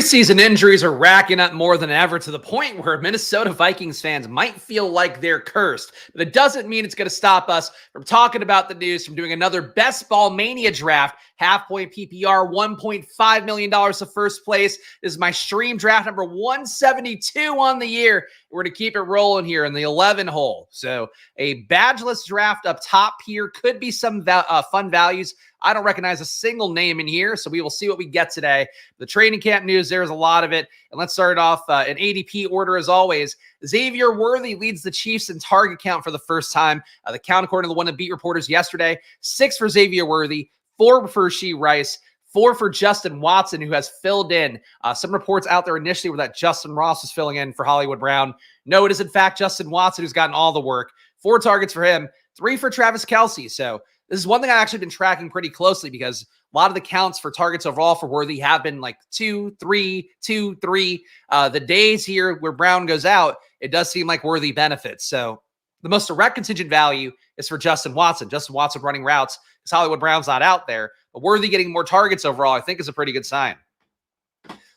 Preseason injuries are racking up more than ever to the point where Minnesota Vikings fans might feel like they're cursed. But it doesn't mean it's going to stop us from talking about the news, from doing another Best Ball Mania draft, half-point PPR, $1.5 million of first place. This is my stream draft number 172 on the year. We're going to keep it rolling here in the 11 hole. So a badgeless draft up top here could be some fun values. I don't recognize a single name in here, so we will see what we get today. The training camp news, there's a lot of it. And let's start off in ADP order as always. Xavier Worthy leads the Chiefs in target count for the first time. The count, according to the one of the beat reporters yesterday, 6 for Xavier Worthy, 4 for Rashee Rice, 4 for Justin Watson, who has filled in. Some reports out there initially were that Justin Ross was filling in for Hollywood Brown. No, it is in fact Justin Watson who's gotten all the work. 4 targets for him, 3 for Travis Kelce. So this is one thing I've actually been tracking pretty closely because a lot of the counts for targets overall for Worthy have been like 2, 3, 2, 3. The days here where Brown goes out, it does seem like Worthy benefits. So the most direct contingent value is for Justin Watson. Justin Watson running routes because Hollywood Brown's not out there. But Worthy getting more targets overall, I think, is a pretty good sign.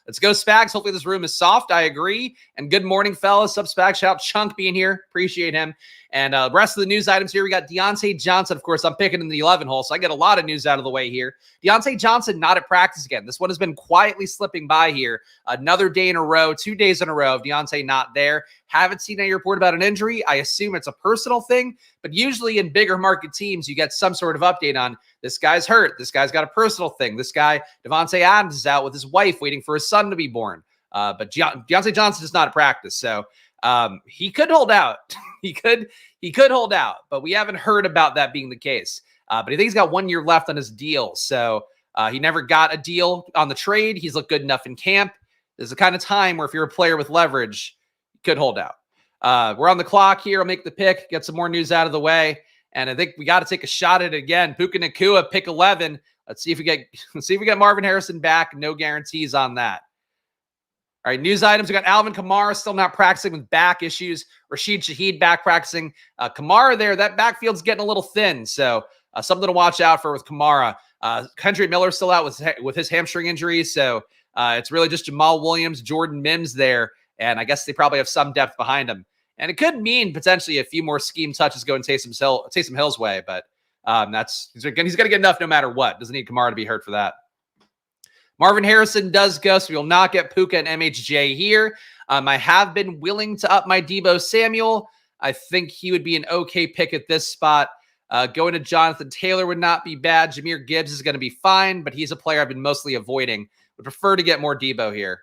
Let's go, Spags. Hopefully this room is soft. I agree. And good morning, fellas. Sub Spags. Shout out Chunk being here. Appreciate him. And the rest of the news items here, we got Deontay Johnson. Of course, I'm picking in the 11 hole, so I get a lot of news out of the way here. Deontay Johnson not at practice again. This one has been quietly slipping by here. Another day in a row, 2 days in a row of Deontay not there. Haven't seen any report about an injury. I assume it's a personal thing, but usually in bigger market teams, you get some sort of update on this guy's hurt. This guy's got a personal thing. This guy, Devontae Adams, is out with his wife waiting for his son to be born. But Deontay Johnson is not at practice, so he could hold out. he could hold out, but we haven't heard about that being the case. But I think he's got 1 year left on his deal, so he never got a deal on the trade. He's looked good enough in camp. There's the kind of time where if you're a player with leverage, you could hold out. We're on the clock here. I'll make the pick, get some more news out of the way, and I think we got to take a shot at it again. Puka Nacua, pick 11. Let's see if we get Marvin Harrison back. No guarantees on that. All right, news items. We got Alvin Kamara still not practicing with back issues. Rashid Shaheed back practicing. Kamara there, that backfield's getting a little thin, so something to watch out for with Kamara. Kendrick Miller still out with his hamstring injury, so it's really just Jamal Williams, Jordan Mims there, and I guess they probably have some depth behind him. And it could mean potentially a few more scheme touches going Taysom Hill's way, but he's going to get enough no matter what. Doesn't need Kamara to be hurt for that. Marvin Harrison does go, so we will not get Puka and MHJ here. I have been willing to up my Deebo Samuel. I think he would be an okay pick at this spot. Going to Jonathan Taylor would not be bad. Jahmyr Gibbs is going to be fine, but he's a player I've been mostly avoiding. Would prefer to get more Deebo here.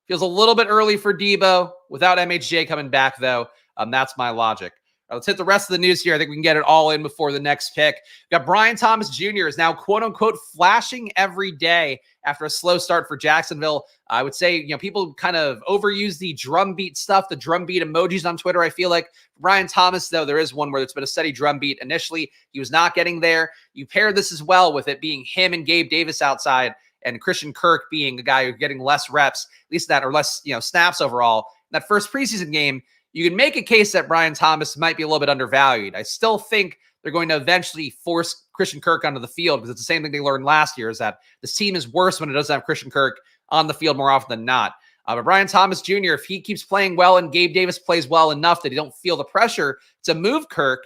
Feels a little bit early for Deebo. Without MHJ coming back, though, that's my logic. All right, let's hit the rest of the news here. I think we can get it all in before the next pick. We got Brian Thomas Jr. is now, quote-unquote, flashing every day after a slow start for Jacksonville. I would say, people kind of overuse the drumbeat stuff, the drumbeat emojis on Twitter, I feel like. Brian Thomas, though, there is one where it's been a steady drumbeat. Initially, he was not getting there. You pair this as well with it being him and Gabe Davis outside and Christian Kirk being a guy who's getting less reps, at least that, or less, snaps overall. In that first preseason game, you can make a case that Brian Thomas might be a little bit undervalued. I still think they're going to eventually force Christian Kirk onto the field because it's the same thing they learned last year, is that this team is worse when it doesn't have Christian Kirk on the field more often than not. But Brian Thomas Jr., if he keeps playing well and Gabe Davis plays well enough that he don't feel the pressure to move Kirk,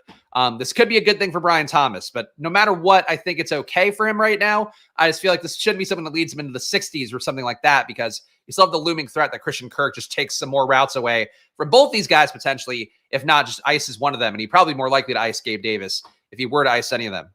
this could be a good thing for Brian Thomas. But no matter what, I think it's okay for him right now. I just feel like this shouldn't be something that leads him into the 60s or something like that, because you still have the looming threat that Christian Kirk just takes some more routes away from both these guys potentially, if not just ices one of them. And he'd probably be more likely to ice Gabe Davis if he were to ice any of them.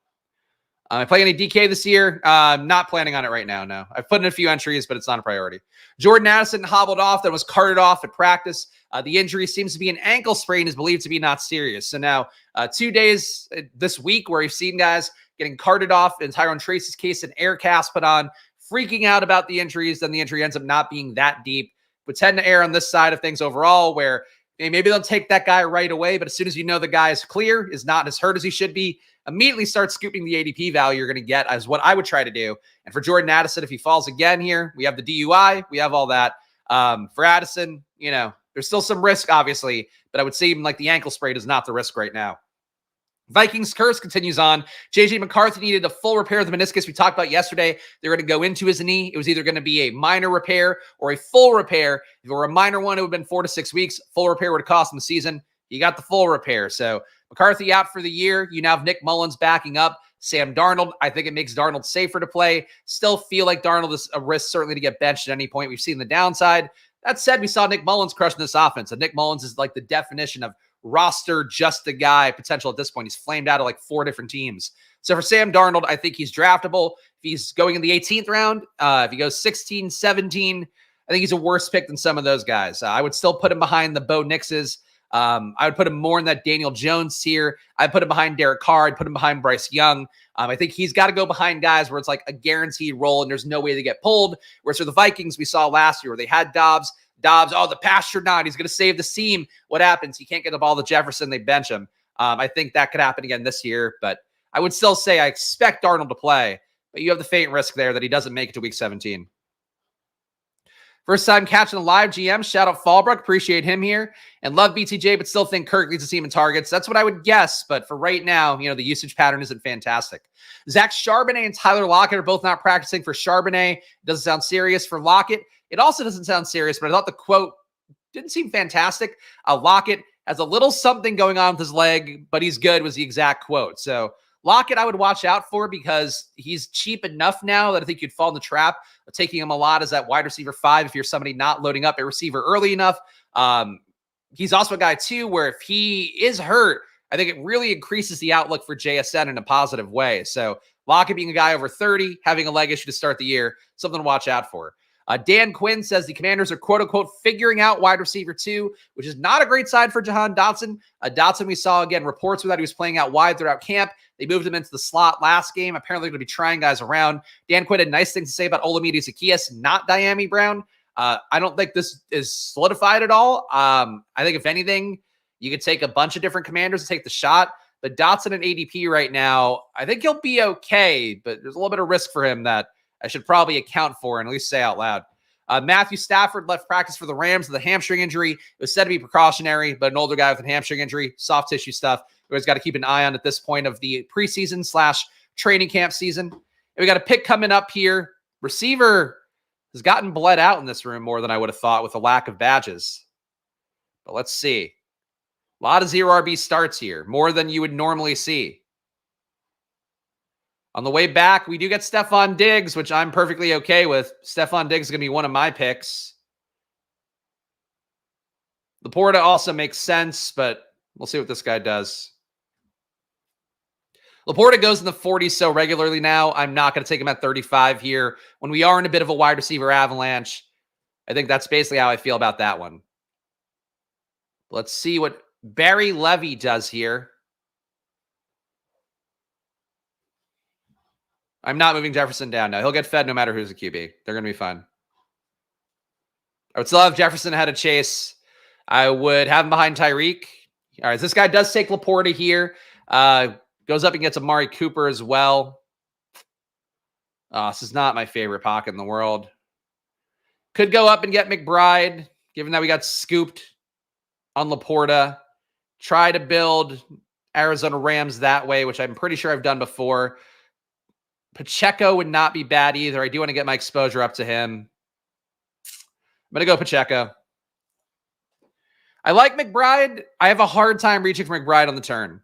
Am I playing any DK this year? Not planning on it right now, no. I've put in a few entries, but it's not a priority. Jordan Addison hobbled off, then was carted off at practice. The injury seems to be an ankle sprain, is believed to be not serious. So now 2 days this week where we've seen guys getting carted off, in Tyrone Tracy's case, an air cast put on, freaking out about the injuries, then the injury ends up not being that deep. Would tend to err on this side of things overall, where maybe they'll take that guy right away, but as soon as you know the guy is clear, is not as hurt as he should be, immediately start scooping the ADP value you're going to get, as what I would try to do. And for Jordan Addison, if he falls again here, we have the DUI, we have all that. For Addison, there's still some risk, obviously, but I would say even like the ankle sprain is not the risk right now. Vikings curse continues on. JJ McCarthy needed a full repair of the meniscus we talked about yesterday. They're going to go into his knee. It was either going to be a minor repair or a full repair. If it were a minor one, it would have been 4 to 6 weeks. Full repair would have cost him the season. He got the full repair. So McCarthy out for the year. You now have Nick Mullins backing up Sam Darnold. I think it makes Darnold safer to play. Still feel like Darnold is a risk certainly to get benched at any point. We've seen the downside. That said, we saw Nick Mullins crushing this offense. And Nick Mullins is like the definition of roster, just a guy potential at this point. He's flamed out of like 4 different teams. So for Sam Darnold, I think he's draftable. If he's going in the 18th round, if he goes 16, 17, I think he's a worse pick than some of those guys. I would still put him behind the Bo Nixes. I would put him more in that Daniel Jones tier. I'd put him behind Derek Carr. I'd put him behind Bryce Young. I think he's got to go behind guys where it's like a guaranteed role and there's no way they get pulled. Whereas for the Vikings, we saw last year where they had Dobbs, oh, the pasture not. He's going to save the seam. What happens? He can't get the ball to Jefferson. They bench him. I think that could happen again this year, but I would still say I expect Darnold to play, but you have the faint risk there that he doesn't make it to week 17. First time catching a live GM. Shout out Fallbrook. Appreciate him here. And love BTJ, but still think Kirk leads the team in targets. That's what I would guess. But for right now, the usage pattern isn't fantastic. Zach Charbonnet and Tyler Lockett are both not practicing for Charbonnet. It doesn't sound serious for Lockett. It also doesn't sound serious, but I thought the quote didn't seem fantastic. Lockett has a little something going on with his leg, but he's good was the exact quote. So Lockett, I would watch out for because he's cheap enough now that I think you'd fall in the trap of taking him a lot as that wide receiver 5 if you're somebody not loading up a receiver early enough. He's also a guy, too, where if he is hurt, I think it really increases the outlook for JSN in a positive way. So Lockett being a guy over 30, having a leg issue to start the year, something to watch out for. Dan Quinn says the Commanders are quote-unquote figuring out wide receiver 2, which is not a great sign for Jahan Dotson. Dotson, we saw, again, reports were that he was playing out wide throughout camp. They moved him into the slot last game. Apparently, they're going to be trying guys around. Dan Quinn had nice things to say about Olamide Zaccheaus, not Diami Brown. I don't think this is solidified at all. I think, if anything, you could take a bunch of different Commanders and take the shot. But Dotson and ADP right now, I think he'll be okay, but there's a little bit of risk for him that I should probably account for and at least say out loud. Matthew Stafford left practice for the Rams with a hamstring injury. It was said to be precautionary, but an older guy with a hamstring injury, soft tissue stuff. We always got to keep an eye on at this point of the preseason / training camp season. And we got a pick coming up here. Receiver has gotten bled out in this room more than I would have thought with a lack of badges. But let's see. A lot of 0 RB starts here, more than you would normally see. On the way back, we do get Stephon Diggs, which I'm perfectly okay with. Stephon Diggs is going to be one of my picks. Laporta also makes sense, but we'll see what this guy does. Laporta goes in the 40s so regularly now. I'm not going to take him at 35 here. When we are in a bit of a wide receiver avalanche, I think that's basically how I feel about that one. Let's see what Barry Levy does here. I'm not moving Jefferson down now. He'll get fed no matter who's the QB. They're going to be fine. I would still have Jefferson ahead of Chase. I would have him behind Tyreek. All right, this guy does take Laporta here. Goes up and gets Amari Cooper as well. This is not my favorite pocket in the world. Could go up and get McBride, given that we got scooped on Laporta. Try to build Arizona Rams that way, which I'm pretty sure I've done before. Pacheco would not be bad either. I do want to get my exposure up to him. I'm going to go Pacheco. I like McBride. I have a hard time reaching for McBride on the turn.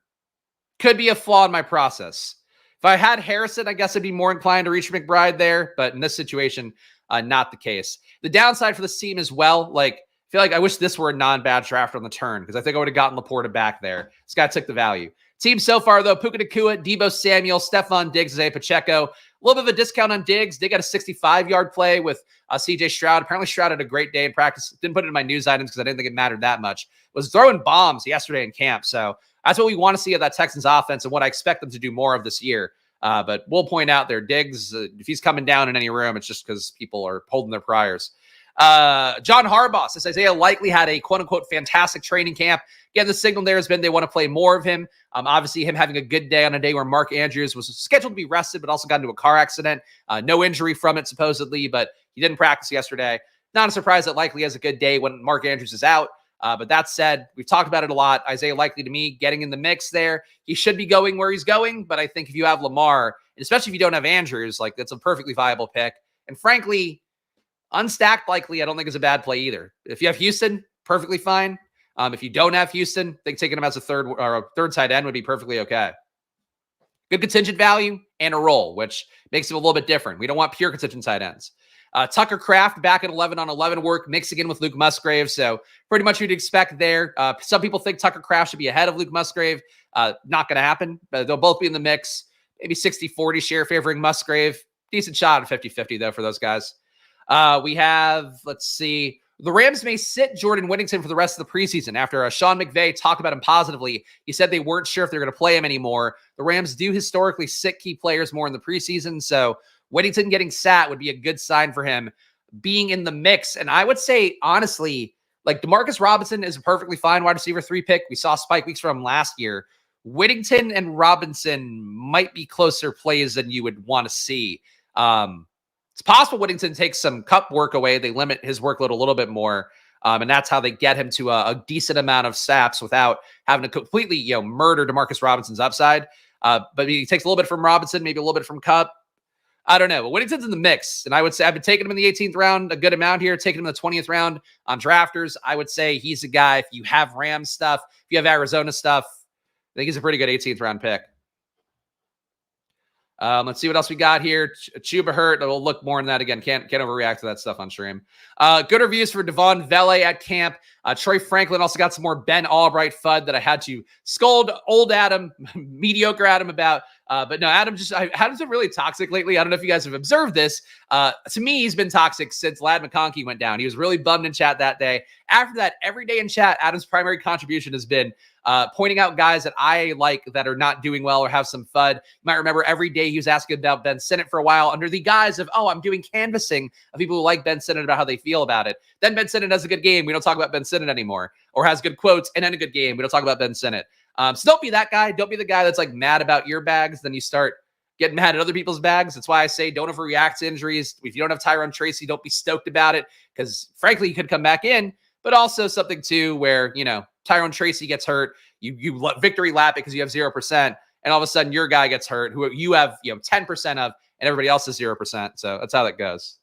Could be a flaw in my process. If I had Harrison, I guess I'd be more inclined to reach for McBride there. But in this situation, not the case. The downside for this team as well, I feel like I wish this were a non-bad draft on the turn because I think I would have gotten Laporta back there. This guy took the value. Team so far, though, Puka Nacua, Deebo Samuel, Stephon Diggs, Isaiah Pacheco. A little bit of a discount on Diggs. They got a 65-yard play with CJ Stroud. Apparently, Stroud had a great day in practice. Didn't put it in my news items because I didn't think it mattered that much. Was throwing bombs yesterday in camp. So that's what we want to see of that Texans offense and what I expect them to do more of this year. But we'll point out there, Diggs, if he's coming down in any room, it's just because people are holding their priors. John Harbaugh says Isaiah likely had a quote-unquote fantastic training camp. Again, the signal there has been they want to play more of him. Obviously, him having a good day on a day where Mark Andrews was scheduled to be rested, but also got into a car accident. No injury from it, supposedly, but he didn't practice yesterday. Not a surprise that likely has a good day when Mark Andrews is out. But that said, we've talked about it a lot. Isaiah Likely, to me, getting in the mix there. He should be going where he's going, but I think if you have Lamar, and especially if you don't have Andrews, like that's a perfectly viable pick. And frankly, unstacked Likely, I don't think is a bad play either. If you have Houston, perfectly fine. If you don't have Houston, I think taking him as a third tight end would be perfectly okay. Good contingent value and a role, which makes him a little bit different. We don't want pure contingent tight ends. Tucker Kraft back at 11 on 11 work, mixing in with Luke Musgrave. So pretty much what you'd expect there. Some people think Tucker Kraft should be ahead of Luke Musgrave. Not going to happen, but they'll both be in the mix. Maybe 60-40 share favoring Musgrave. Decent shot at 50-50 though for those guys. We have, let's see, the Rams may sit Jordan Whittington for the rest of the preseason. After Sean McVay talked about him positively, he said they weren't sure if they're going to play him anymore. The Rams do historically sit key players more in the preseason, so Whittington getting sat would be a good sign for him being in the mix. And I would say, honestly, like Demarcus Robinson is a perfectly fine wide receiver 3 pick. We saw spike weeks from him last year. Whittington and Robinson might be closer plays than you would want to see. It's possible Whittington takes some cup work away. They limit his workload a little bit more. And that's how they get him to a decent amount of snaps without having to completely, murder Demarcus Robinson's upside. But he takes a little bit from Robinson, maybe a little bit from Cup. I don't know. But Whittington's in the mix. And I would say I've been taking him in the 18th round, a good amount here, taking him in the 20th round on drafters. I would say he's a guy, if you have Rams stuff, if you have Arizona stuff, I think he's a pretty good 18th round pick. Let's see what else we got here. Chuba hurt. We'll look more on that again. Can't overreact to that stuff on stream. Good reviews for Devon Vele at camp. Troy Franklin also got some more Ben Albright FUD that I had to scold old Adam, mediocre Adam about. But no, Adam's been really toxic lately. I don't know if you guys have observed this. To me, he's been toxic since Lad McConkey went down. He was really bummed in chat that day. After that, every day in chat, Adam's primary contribution has been pointing out guys that I like that are not doing well or have some FUD. You might remember every day he was asking about Ben Sinnott for a while under the guise of, I'm doing canvassing of people who like Ben Sinnott about how they feel about it. Then Ben Sinnott has a good game. We don't talk about Ben Sinnott anymore, or has good quotes and then a good game. We don't talk about Ben Sinnott. So don't be that guy. Don't be the guy that's like mad about your bags. Then you start getting mad at other people's bags. That's why I say don't overreact to injuries. If you don't have Tyrone Tracy, don't be stoked about it, because frankly, he could come back in. But also something too where, Tyrone Tracy gets hurt. You victory lap it because you have 0%. And all of a sudden your guy gets hurt who you have 10% of, and everybody else is 0%. So that's how that goes.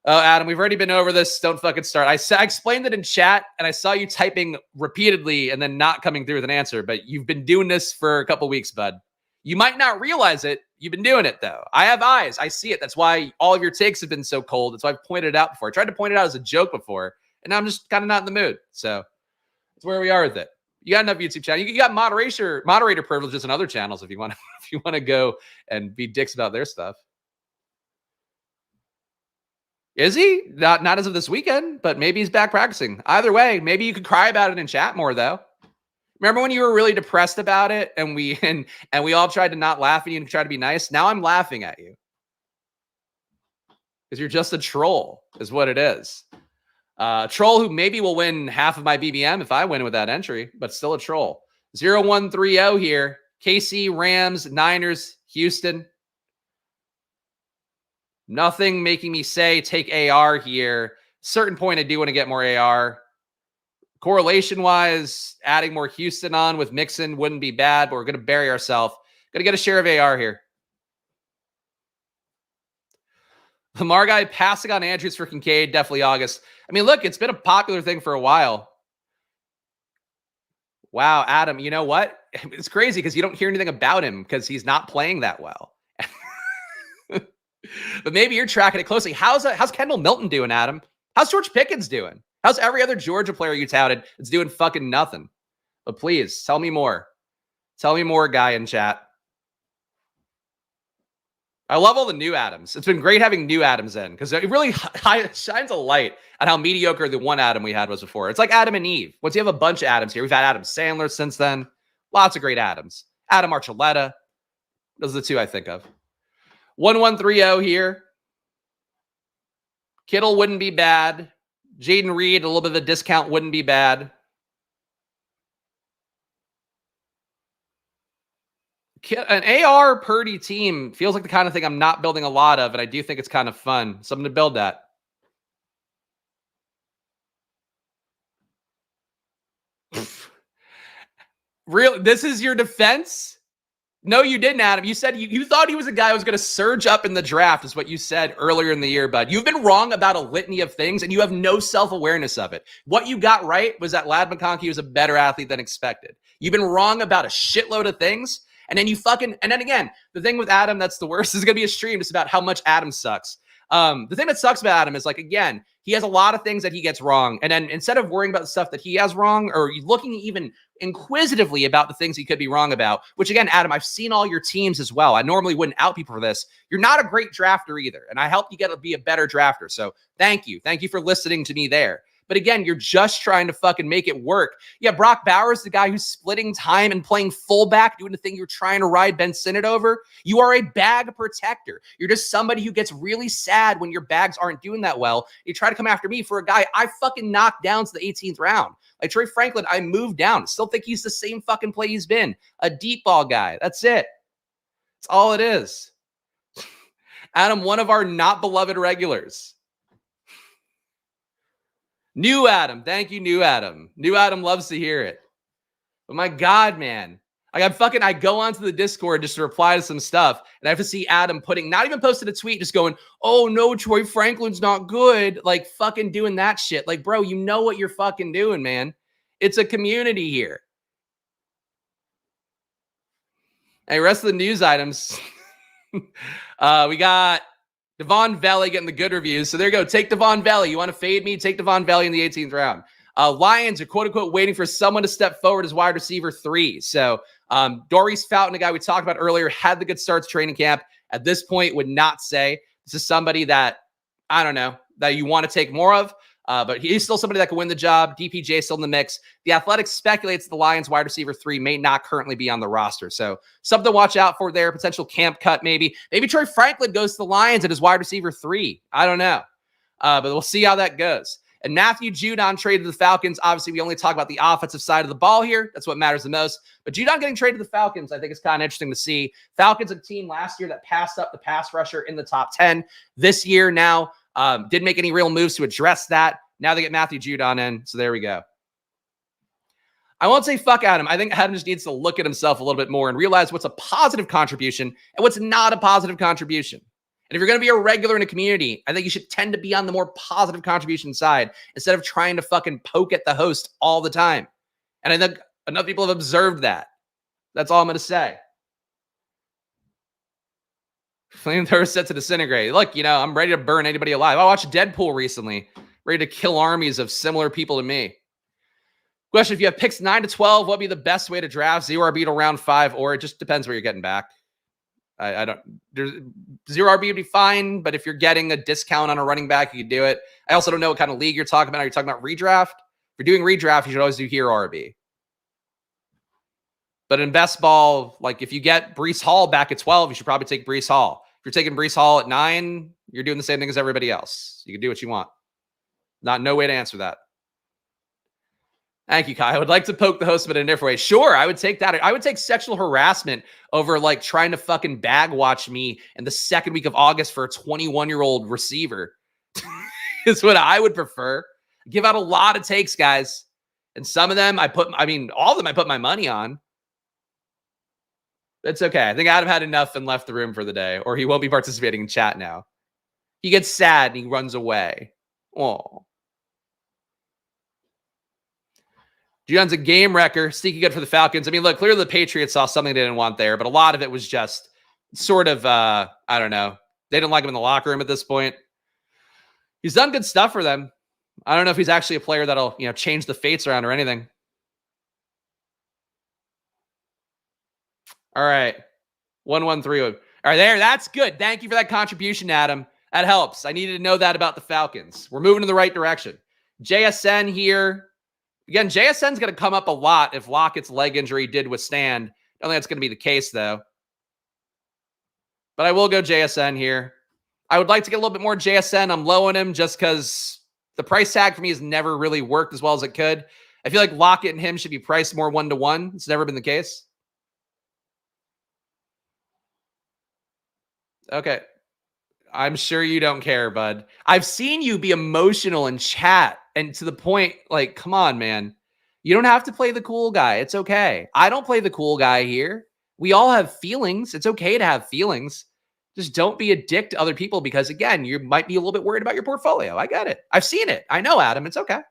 Oh, Adam, we've already been over this. Don't fucking start. I explained it in chat, and I saw you typing repeatedly and then not coming through with an answer. But you've been doing this for a couple weeks, bud. You might not realize it. You've been doing it, though. I have eyes. I see it. That's why all of your takes have been so cold. That's why I've pointed it out before. I tried to point it out as a joke before, and now I'm just kind of not in the mood. So that's where we are with it. You got enough YouTube channel. You got moderator privileges in other channels if you want to go and be dicks about their stuff. Is he? Not as of this weekend, but maybe he's back practicing. Either way, maybe you could cry about it in chat more, though. Remember when you were really depressed about it and we all tried to not laugh at you and try to be nice? Now I'm laughing at you. Because you're just a troll, is what it is. Troll who maybe will win half of my BBM if I win with that entry, but still a troll. 0130 here. KC, Rams, Niners, Houston. Nothing making me say take AR here. Certain point, I do want to get more AR. Correlation-wise, adding more Houston on with Mixon wouldn't be bad, but we're going to bury ourselves. Going to get a share of AR here. Lamar guy passing on Andrews for Kincaid, definitely August. I mean, look, it's been a popular thing for a while. Wow, Adam, you know what? It's crazy because you don't hear anything about him because he's not playing that well. But maybe you're tracking it closely. How's Kendall Milton doing, Adam? How's George Pickens doing? How's every other Georgia player you touted? It's doing fucking nothing. But please, tell me more. Tell me more, guy in chat. I love all the new Adams. It's been great having new Adams in because it really shines a light on how mediocre the one Adam we had was before. It's like Adam and Eve. Once you have a bunch of Adams here, we've had Adam Sandler since then. Lots of great Adams. Adam Archuleta. Those are the two I think of. 1130 here. Kittle wouldn't be bad. Jaden Reed, a little bit of a discount wouldn't be bad. An AR Purdy team feels like the kind of thing I'm not building a lot of, and I do think it's kind of fun. Something to build at. Real, this is your defense? No, you didn't, Adam. You said you thought he was a guy who was going to surge up in the draft, is what you said earlier in the year, bud. You've been wrong about a litany of things, and you have no self-awareness of it. What you got right was that Ladd McConkey was a better athlete than expected. You've been wrong about a shitload of things, and then and then again, the thing with Adam that's the worst is going to be a stream just about how much Adam sucks. The thing that sucks about Adam is, like, again, he has a lot of things that he gets wrong. And then instead of worrying about the stuff that he has wrong, or looking even inquisitively about the things he could be wrong about, which again, Adam, I've seen all your teams as well. I normally wouldn't out people for this. You're not a great drafter either. And I helped you get to be a better drafter. So thank you. Thank you for listening to me there. But again, you're just trying to fucking make it work. Yeah, Brock Bowers, the guy who's splitting time and playing fullback, doing the thing you're trying to ride Ben Sinnott over. You are a bag protector. You're just somebody who gets really sad when your bags aren't doing that well. You try to come after me for a guy I fucking knocked down to the 18th round. Like Troy Franklin, I moved down. Still think he's the same fucking play he's been. A deep ball guy. That's it. That's all it is. Adam, one of our not beloved regulars. New Adam. Thank you, New Adam. New Adam loves to hear it. But my God, man. Like, I go onto the Discord just to reply to some stuff, and I have to see Adam not even posted a tweet, just going, oh no, Troy Franklin's not good. Like, fucking doing that shit. Like, bro, you know what you're fucking doing, man. It's a community here. Hey, rest of the news items. We got Devon Valley getting the good reviews. So there you go. Take Devon Valley. You want to fade me? Take Devon Valley in the 18th round. Lions are quote unquote waiting for someone to step forward as wide receiver 3. So Doris Fountain, a guy we talked about earlier, had the good start to training camp. At this point, would not say this is somebody that, I don't know, that you want to take more of. But he's still somebody that can win the job. DPJ still in the mix. The Athletic speculates the Lions wide receiver 3 may not currently be on the roster. So something to watch out for there. Potential camp cut maybe. Maybe Troy Franklin goes to the Lions at his wide receiver 3. I don't know. But we'll see how that goes. And Matthew Judon traded to the Falcons. Obviously, we only talk about the offensive side of the ball here. That's what matters the most. But Judon getting traded to the Falcons, I think, is kind of interesting to see. Falcons, a team last year that passed up the pass rusher in the top 10. This year now, didn't make any real moves to address that. Now they get Matthew Judon in. So there we go. I won't say fuck Adam. I think Adam just needs to look at himself a little bit more and realize what's a positive contribution and what's not a positive contribution. And if you're going to be a regular in a community, I think you should tend to be on the more positive contribution side instead of trying to fucking poke at the host all the time. And I think enough people have observed that. That's all I'm going to say. Flamethrower set to disintegrate. Look, I'm ready to burn anybody alive. I watched Deadpool recently. Ready to kill armies of similar people to me. Question, if you have picks 9 to 12, what would be the best way to draft? 0 RB to round 5, or it just depends where you're getting back. I don't, 0 RB would be fine, but if you're getting a discount on a running back, you could do it. I also don't know what kind of league you're talking about. Are you talking about redraft? If you're doing redraft, you should always do hero RB. But in best ball, like if you get Breece Hall back at 12, you should probably take Breece Hall. If you're taking Breece Hall at 9, you're doing the same thing as everybody else. You can do what you want. No way to answer that. Thank you, Kai. I would like to poke the host, but in a different way. Sure, I would take that. I would take sexual harassment over like trying to fucking bag watch me in the second week of August for a 21-year-old receiver. Is what I would prefer. Give out a lot of takes, guys. And some of them all of them I put my money on. It's okay. I think Adam had enough and left the room for the day, or he won't be participating in chat now. He gets sad and he runs away. Oh. Judon's a game wrecker. Sneaky good for the Falcons. I mean, look, clearly the Patriots saw something they didn't want there, but a lot of it was just sort of, I don't know. They didn't like him in the locker room at this point. He's done good stuff for them. I don't know if he's actually a player that'll, change the fates around or anything. All right. 113. All right, there. That's good. Thank you for that contribution, Adam. That helps. I needed to know that about the Falcons. We're moving in the right direction. JSN here. Again, JSN's going to come up a lot if Lockett's leg injury did withstand. I don't think that's going to be the case, though. But I will go JSN here. I would like to get a little bit more JSN. I'm low on him just because the price tag for me has never really worked as well as it could. I feel like Lockett and him should be priced more 1-to-1. It's never been the case. Okay. I'm sure you don't care, bud. I've seen you be emotional in chat and to the point, like, come on, man. You don't have to play the cool guy. It's okay. I don't play the cool guy here. We all have feelings. It's okay to have feelings. Just don't be a dick to other people because, again, you might be a little bit worried about your portfolio. I get it. I've seen it. I know, Adam. It's okay.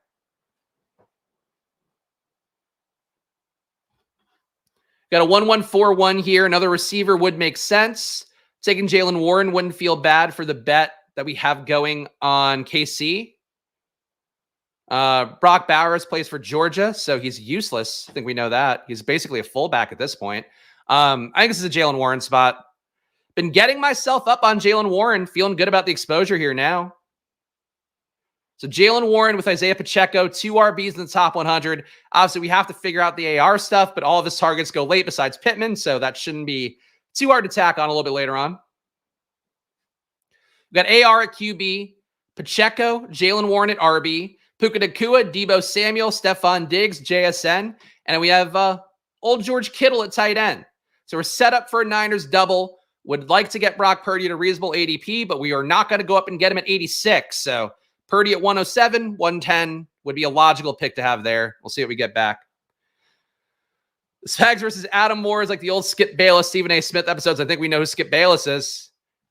Got a 1-1-4-1 here. Another receiver would make sense. Taking Jalen Warren wouldn't feel bad for the bet that we have going on KC. Brock Bowers plays for Georgia, so he's useless. I think we know that. He's basically a fullback at this point. I think this is a Jalen Warren spot. Been getting myself up on Jalen Warren, feeling good about the exposure here now. So Jalen Warren with Isaiah Pacheco, 2 RBs in the top 100. Obviously, we have to figure out the AR stuff, but all of his targets go late besides Pittman, so that shouldn't be too hard to tack on a little bit later on. We've got AR at QB, Pacheco, Jalen Warren at RB, Puka Nacua, Debo Samuel, Stephon Diggs, JSN, and we have old George Kittle at tight end. So we're set up for a Niners double. Would like to get Brock Purdy at a reasonable ADP, but we are not going to go up and get him at 86. So Purdy at 107, 110 would be a logical pick to have there. We'll see what we get back. Spags versus Adam Moore is like the old Skip Bayless, Stephen A. Smith episodes. I think we know who Skip Bayless is.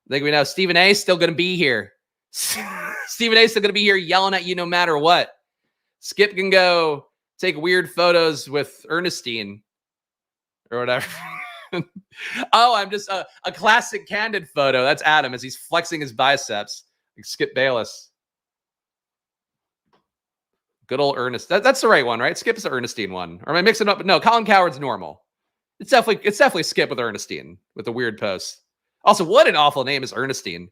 I think we know Stephen A. is still going to be here. Stephen A. is still going to be here yelling at you no matter what. Skip can go take weird photos with Ernestine or whatever. Oh, I'm just a classic candid photo. That's Adam as he's flexing his biceps. Like Skip Bayless. Good old Ernest. That's the right one, right? Skip is the Ernestine one. Or am I mixing up? No, Colin Coward's normal. It's definitely Skip with Ernestine with the weird post. Also, what an awful name is Ernestine.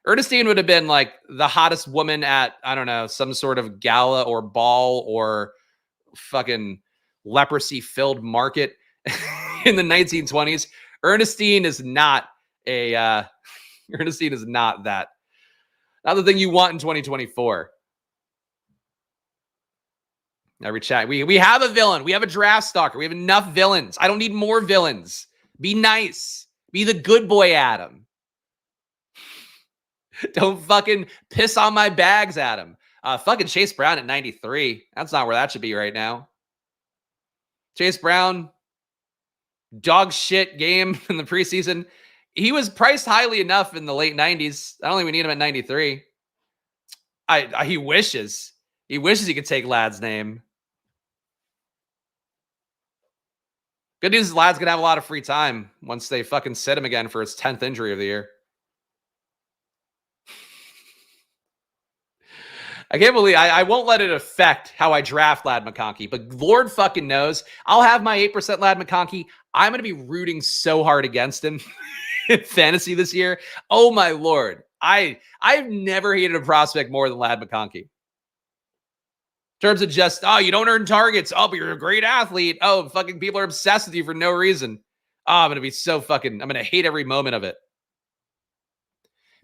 Ernestine would have been like the hottest woman at, I don't know, some sort of gala or ball or fucking leprosy-filled market in the 1920s. Ernestine is not that. Not the thing you want in 2024. Every chat. We have a villain. We have a draft stalker. We have enough villains. I don't need more villains. Be nice. Be the good boy, Adam. Don't fucking piss on my bags, Adam. Fucking Chase Brown at 93. That's not where that should be right now. Chase Brown, dog shit game in the preseason. He was priced highly enough in the late 90s. I don't think we need him at 93. He wishes. He wishes he could take Lad's name. Good news is Lad's going to have a lot of free time once they fucking sit him again for his 10th injury of the year. I can't believe I won't let it affect how I draft Lad McConkey, but Lord fucking knows I'll have my 8% Lad McConkey. I'm going to be rooting so hard against him in fantasy this year. Oh my Lord. I've never hated a prospect more than Lad McConkey. In terms of just, oh, you don't earn targets. Oh, but you're a great athlete. Oh, fucking people are obsessed with you for no reason. Oh, I'm going to hate every moment of it.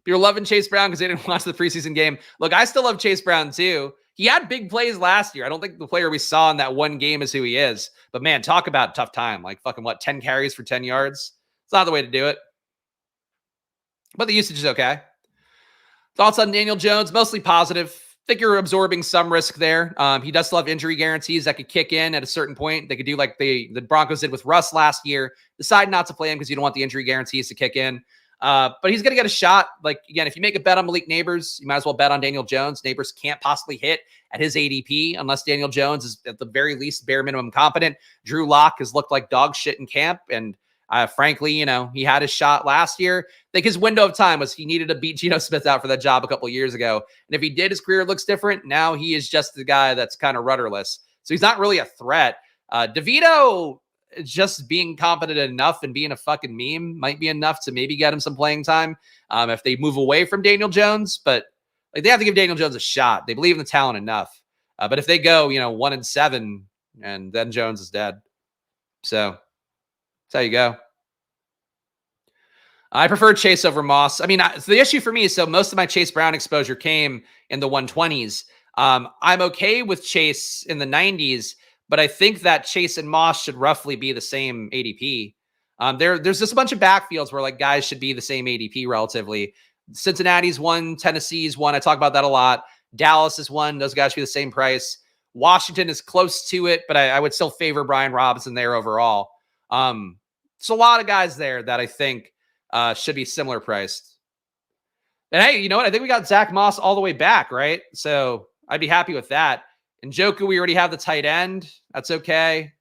You're loving Chase Brown because they didn't watch the preseason game. Look, I still love Chase Brown too. He had big plays last year. I don't think the player we saw in that one game is who he is. But man, talk about tough time. Like fucking 10 carries for 10 yards? It's not the way to do it. But the usage is okay. Thoughts on Daniel Jones? Mostly positive. I think you're absorbing some risk there. He does still have injury guarantees that could kick in at a certain point. They could do like the Broncos did with Russ last year. Decide not to play him because you don't want the injury guarantees to kick in. But he's going to get a shot. Like, again, if you make a bet on Malik Neighbors, you might as well bet on Daniel Jones. Neighbors can't possibly hit at his ADP unless Daniel Jones is at the very least bare minimum competent. Drew Lock has looked like dog shit in camp. And frankly, he had his shot last year. I think his window of time was he needed to beat Geno Smith out for that job a couple of years ago. And if he did, his career looks different. Now he is just the guy that's kind of rudderless. So he's not really a threat. DeVito just being competent enough and being a fucking meme might be enough to maybe get him some playing time if they move away from Daniel Jones. But like they have to give Daniel Jones a shot. They believe in the talent enough. But if they go, 1-7, and then Jones is dead. So that's how you go. I prefer Chase over Moss. I mean, the issue for me is so most of my Chase Brown exposure came in the 120s. I'm okay with Chase in the 90s, but I think that Chase and Moss should roughly be the same ADP. There's just a bunch of backfields where like guys should be the same ADP relatively. Cincinnati's one, Tennessee's one. I talk about that a lot. Dallas is one. Those guys should be the same price. Washington is close to it, but I would still favor Brian Robinson there overall. It's a lot of guys there that I think should be similar priced. And hey, you know what? I think we got Zach Moss all the way back, right? So I'd be happy with that. And Njoku, we already have the tight end. That's okay.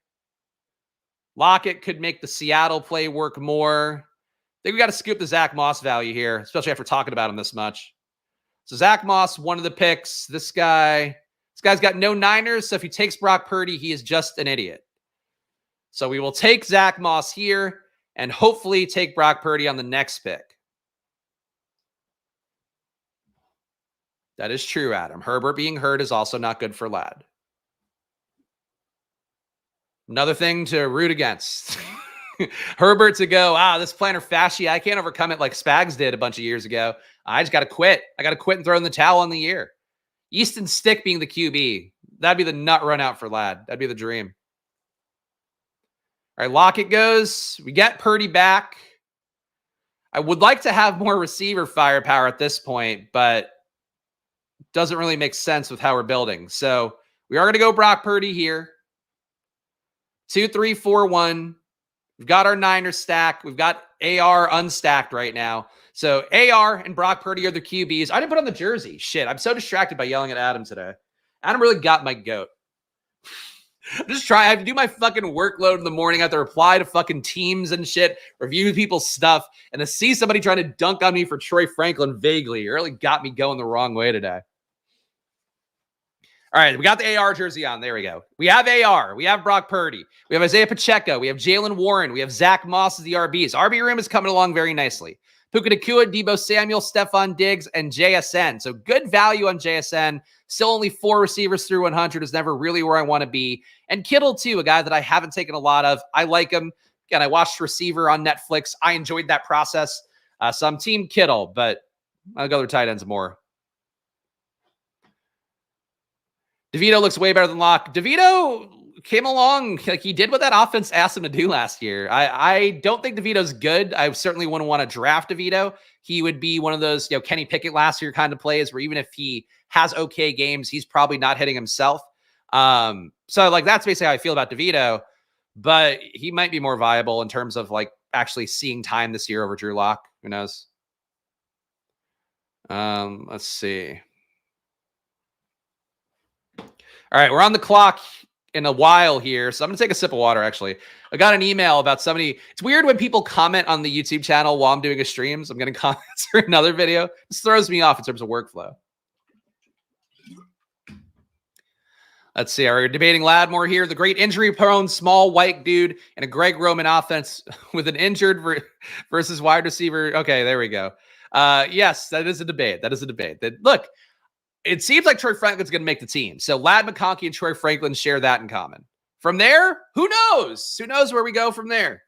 Lockett could make the Seattle play work more. I think we got to scoop the Zach Moss value here, especially after talking about him this much. So Zach Moss, one of the picks. This guy's got no Niners, so if he takes Brock Purdy, he is just an idiot. So we will take Zach Moss here and hopefully take Brock Purdy on the next pick. That is true, Adam. Herbert being hurt is also not good for Lad. Another thing to root against. Herbert to go, this plantar fascia, I can't overcome it like Spags did a bunch of years ago. I just got to quit. I got to quit and throw in the towel on the year. Easton Stick being the QB. That'd be the nut run out for Lad. That'd be the dream. All right, Lockett goes. We get Purdy back. I would like to have more receiver firepower at this point, but doesn't really make sense with how we're building. So we are going to go Brock Purdy here. 2, 3, 4, 1. We've got our Niners stack. We've got AR unstacked right now. So AR and Brock Purdy are the QBs. I didn't put on the jersey. Shit, I'm so distracted by yelling at Adam today. Adam really got my goat. I'm just trying. I have to do my fucking workload in the morning. I have to reply to fucking teams and shit, review people's stuff, and to see somebody trying to dunk on me for Troy Franklin vaguely, it really got me going the wrong way today. All right, we got the AR jersey on. There we go. We have AR. We have Brock Purdy. We have Isaiah Pacheco. We have Jalen Warren. We have Zach Moss as the RBs. RB room is coming along very nicely. Puka Nacua, Deebo Samuel, Stephon Diggs, and JSN. So good value on JSN. Still only 4 receivers through 100 is never really where I want to be. And Kittle, too, a guy that I haven't taken a lot of. I like him. Again, I watched Receiver on Netflix. I enjoyed that process. So I'm Team Kittle, but I'll go to tight ends more. DeVito looks way better than Locke. DeVito came along like he did what that offense asked him to do last year. I don't think DeVito's good. I certainly wouldn't want to draft DeVito. He would be one of those, Kenny Pickett last year kind of plays where even if he has okay games, he's probably not hitting himself. So like that's basically how I feel about DeVito, but he might be more viable in terms of like actually seeing time this year over Drew Lock. Who knows? Let's see. All right, we're on the clock in a while here, so I'm going to take a sip of water, actually. I got an email about somebody. It's weird when people comment on the YouTube channel while I'm doing a stream, so I'm getting comments for another video. This throws me off in terms of workflow. Let's see. We're debating Ladmore here. The great injury-prone small white dude in a Greg Roman offense with an injured versus wide receiver. Okay, there we go. Yes, that is a debate. Look, it seems like Troy Franklin's going to make the team. So Ladd McConkey and Troy Franklin share that in common. From there, who knows? Who knows where we go from there?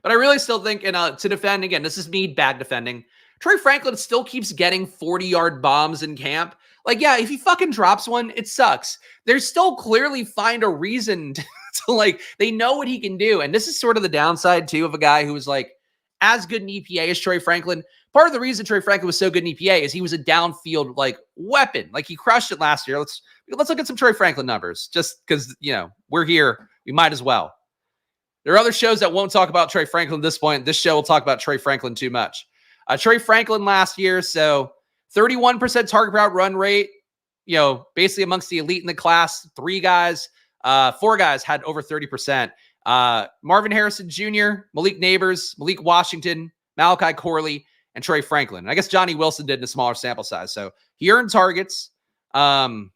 But I really still think, and to defend, again, this is me bad defending. Troy Franklin still keeps getting 40-yard bombs in camp. Like, yeah, if he fucking drops one, it sucks. They're still clearly find a reason to like, they know what he can do. And this is sort of the downside, too, of a guy who was like as good in EPA as Troy Franklin. Part of the reason Troy Franklin was so good in EPA is he was a downfield like weapon. Like he crushed it last year. Let's look at some Troy Franklin numbers just because, we're here. We might as well. There are other shows that won't talk about Troy Franklin at this point. This show will talk about Troy Franklin too much. Troy Franklin last year, so 31% target route run rate, basically amongst the elite in the class. 4 guys had over 30%. Marvin Harrison Jr., Malik Neighbors, Malik Washington, Malachi Corley, and Troy Franklin. I guess Johnny Wilson did in a smaller sample size. So he earned targets. Troy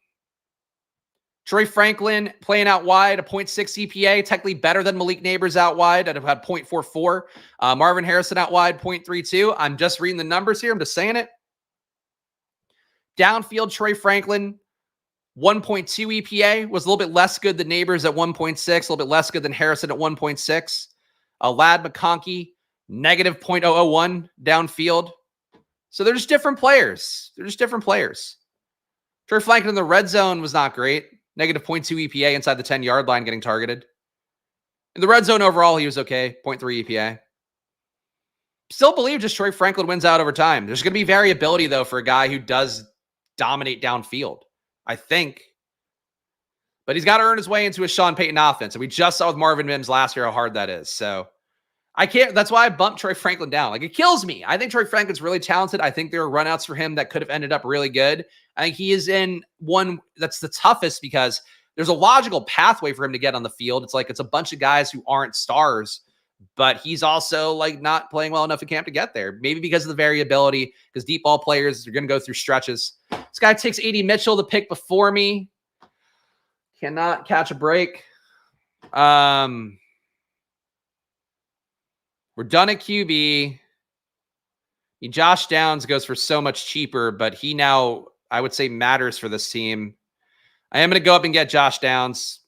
Franklin playing out wide, a 0.6 EPA, technically better than Malik Neighbors out wide at about 0.44. Marvin Harrison out wide, 0.32. I'm just reading the numbers here. I'm just saying it. Downfield, Troy Franklin, 1.2 EPA, was a little bit less good than Neighbors at 1.6, a little bit less good than Harrison at 1.6. Ladd McConkey, negative 0.001 downfield. So they're just different players. Troy Franklin in the red zone was not great. Negative 0.2 EPA inside the 10-yard line getting targeted. In the red zone overall, he was okay. 0.3 EPA. Still believe just Troy Franklin wins out over time. There's going to be variability, though, for a guy who does dominate downfield. I think. But he's got to earn his way into a Sean Payton offense. And we just saw with Marvin Mims last year how hard that is. So I can't. That's why I bumped Troy Franklin down. Like, it kills me. I think Troy Franklin's really talented. I think there are runouts for him that could have ended up really good. I think he is in one that's the toughest because there's a logical pathway for him to get on the field. It's like it's a bunch of guys who aren't stars, but he's also like not playing well enough in camp to get there. Maybe because of the variability, because deep ball players are going to go through stretches. This guy takes A.D. Mitchell, the pick before me. Cannot catch a break. We're done at QB. Josh Downs goes for so much cheaper, but he now, I would say, matters for this team. I am going to go up and get Josh Downs.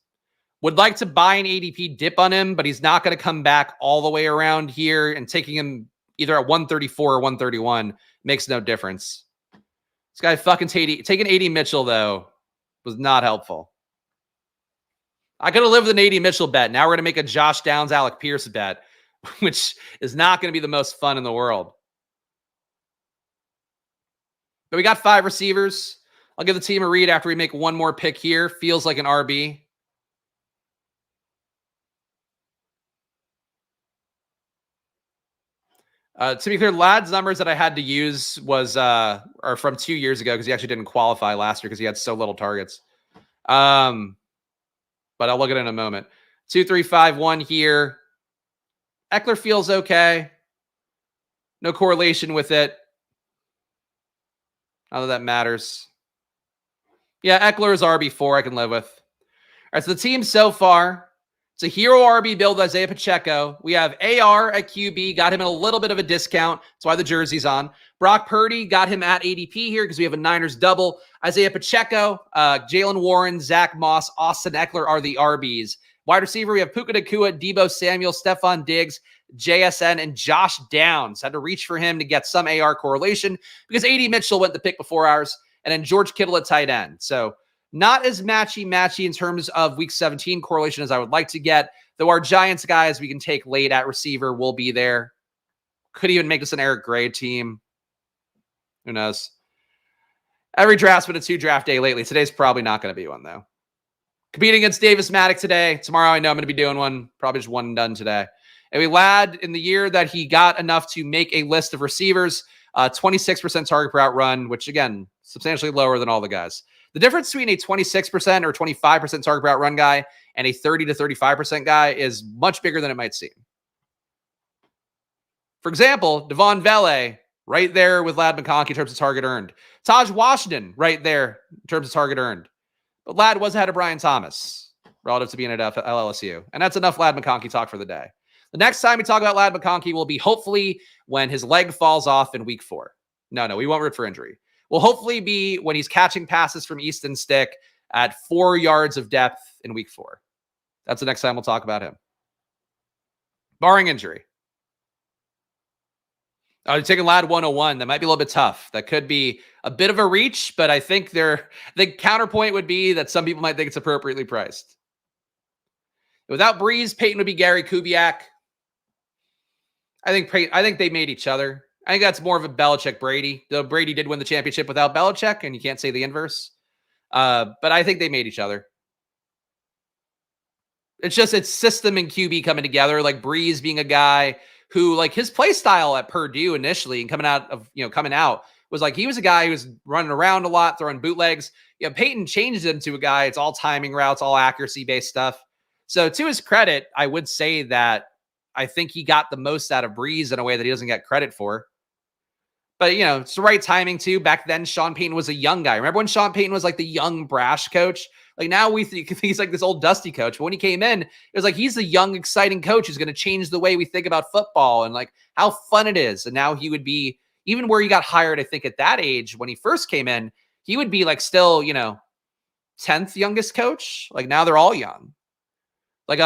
Would like to buy an ADP dip on him, but he's not going to come back all the way around here, and taking him either at 134 or 131 makes no difference. This guy fucking taking A.D. Mitchell, though, was not helpful. I could have lived with an A.D. Mitchell bet. Now we're going to make a Josh Downs, Alec Pierce bet, which is not going to be the most fun in the world. But we got 5 receivers. I'll give the team a read after we make one more pick here. Feels like an RB. To be clear, Ladd's numbers that I had to use was are from 2 years ago because he actually didn't qualify last year because he had so little targets. But I'll look at it in a moment. 2, 3, 5, 1 here. Eckler feels okay. No correlation with it. Not that matters. Yeah, Eckler is RB4 I can live with. All right, so the team so far, it's a hero RB build, Isaiah Pacheco. We have AR at QB, got him at a little bit of a discount. That's why the jersey's on. Brock Purdy, got him at ADP here because we have a Niners double. Isaiah Pacheco, Jalen Warren, Zach Moss, Austin Eckler are the RBs. Wide receiver, we have Puka Nacua, Deebo Samuel, Stephon Diggs, JSN, and Josh Downs. Had to reach for him to get some AR correlation because A.D. Mitchell went the pick before ours, and then George Kittle at tight end. So not as matchy in terms of week 17 correlation as I would like to get, though our Giants guys we can take late at receiver will be there. Could even make this an Eric Gray team. Who knows? Every draft's been a 2 draft day lately. Today's probably not going to be one, though. Competing against Davis Maddock today. Tomorrow I know I'm going to be doing one. Probably just one and done today. And we Ladd, in the year that he got enough to make a list of receivers, 26% target per out run, which, again, substantially lower than all the guys. The difference between a 26% or 25% target per out run guy and a 30 to 35% guy is much bigger than it might seem. For example, Devon Vele, right there with Ladd McConkey in terms of target earned. Taj Washington, right there in terms of target earned. But Ladd was ahead of Brian Thomas relative to being at LSU. And that's enough Ladd McConkey talk for the day. The next time we talk about Ladd McConkey will be hopefully when his leg falls off in week 4. No, we won't root for injury. Will hopefully be when he's catching passes from Easton Stick at 4 yards of depth in week 4. That's the next time we'll talk about him. Barring injury. You're taking Ladd 101. That might be a little bit tough. That could be a bit of a reach, but I think the counterpoint would be that some people might think it's appropriately priced. Without Breeze, Peyton would be Gary Kubiak. I think they made each other. I think that's more of a Belichick-Brady. Though Brady did win the championship without Belichick, and you can't say the inverse. But I think they made each other. It's system and QB coming together. Like Breeze being a guy who, like, his play style at Purdue initially and coming out was like he was a guy who was running around a lot, throwing bootlegs. Peyton changed it into a guy. It's all timing routes, all accuracy-based stuff. So to his credit, I would say that I think he got the most out of Breeze in a way that he doesn't get credit for. But, it's the right timing, too. Back then, Sean Payton was a young guy. Remember when Sean Payton was like the young, brash coach? Like now we think he's like this old dusty coach. But when he came in, it was like he's the young, exciting coach who's going to change the way we think about football and like how fun it is. And now he would be, even where he got hired, I think at that age when he first came in, he would be like still, 10th youngest coach. Like now they're all young. Like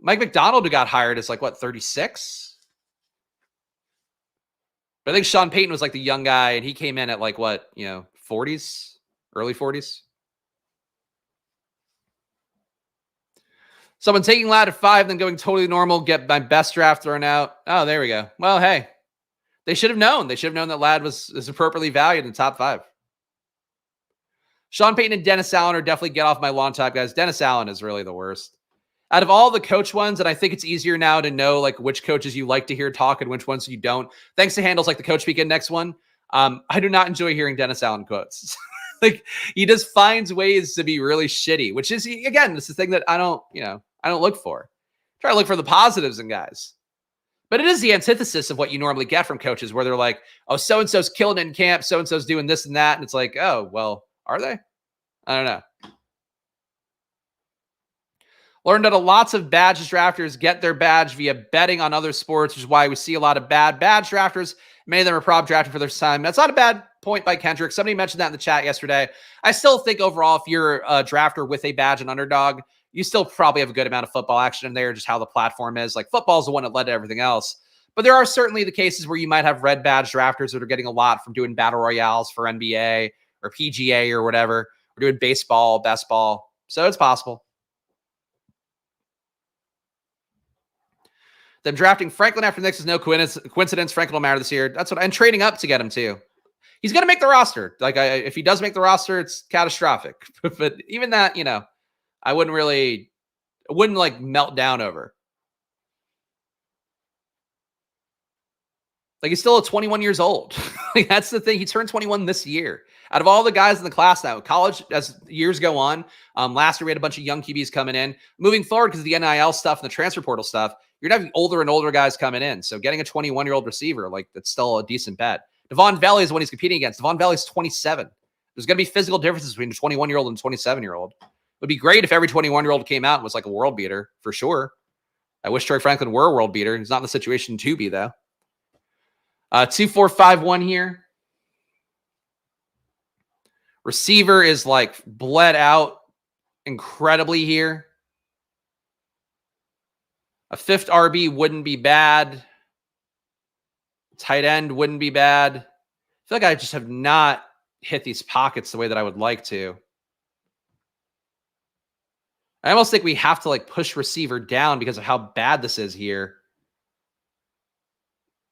Mike McDonald, who got hired, is like, 36? But I think Sean Payton was like the young guy, and he came in at 40s, early 40s. Someone taking Ladd at 5, then going totally normal, get my best draft thrown out. Oh, there we go. Well, hey, they should have known. They should have known that Ladd is appropriately valued in the top 5. Sean Payton and Dennis Allen are definitely get off my lawn type guys. Dennis Allen is really the worst. Out of all the coach ones, and I think it's easier now to know like which coaches you like to hear talk and which ones you don't. Thanks to handles like the Coach Speak Index one, I do not enjoy hearing Dennis Allen quotes. Like he just finds ways to be really shitty, which is again, this is the thing that I don't look for. Try to look for the positives in guys. But it is the antithesis of what you normally get from coaches where they're like, oh, so-and-so's killing it in camp, so-and-so's doing this and that. And it's like, oh, well, are they? I don't know. Learned that lots of badges drafters get their badge via betting on other sports, which is why we see a lot of bad badge drafters. Many of them are prop drafting for their time. That's not a bad point by Kendrick. Somebody mentioned that in the chat yesterday. I still think overall, if you're a drafter with a badge and Underdog, you still probably have a good amount of football action in there, just how the platform is. Like football is the one that led to everything else. But there are certainly the cases where you might have red badge drafters that are getting a lot from doing battle royales for NBA or PGA or whatever, or doing baseball, best ball. So it's possible. Them drafting Franklin after Knicks is no coincidence. Franklin will matter this year. That's what I'm trading up to get him too. He's going to make the roster. Like if he does make the roster, it's catastrophic. But even that, I wouldn't like melt down over. Like he's still at 21 years old. Like that's the thing. He turned 21 this year. Out of all the guys in the class now, college, as years go on, last year we had a bunch of young QBs coming in. Moving forward, because of the NIL stuff and the transfer portal stuff, you're going to have older and older guys coming in. So getting a 21-year-old receiver, like that's still a decent bet. Devon Valley is the one he's competing against. Devon Valley's 27. There's going to be physical differences between a 21-year-old and a 27-year-old. It would be great if every 21-year-old came out and was like a world beater, for sure. I wish Troy Franklin were a world beater. He's not in the situation to be, though. 2451 here. Receiver is like bled out incredibly here. A fifth RB wouldn't be bad. Tight end wouldn't be bad. I feel like I just have not hit these pockets the way that I would like to. I almost think we have to like push receiver down because of how bad this is here.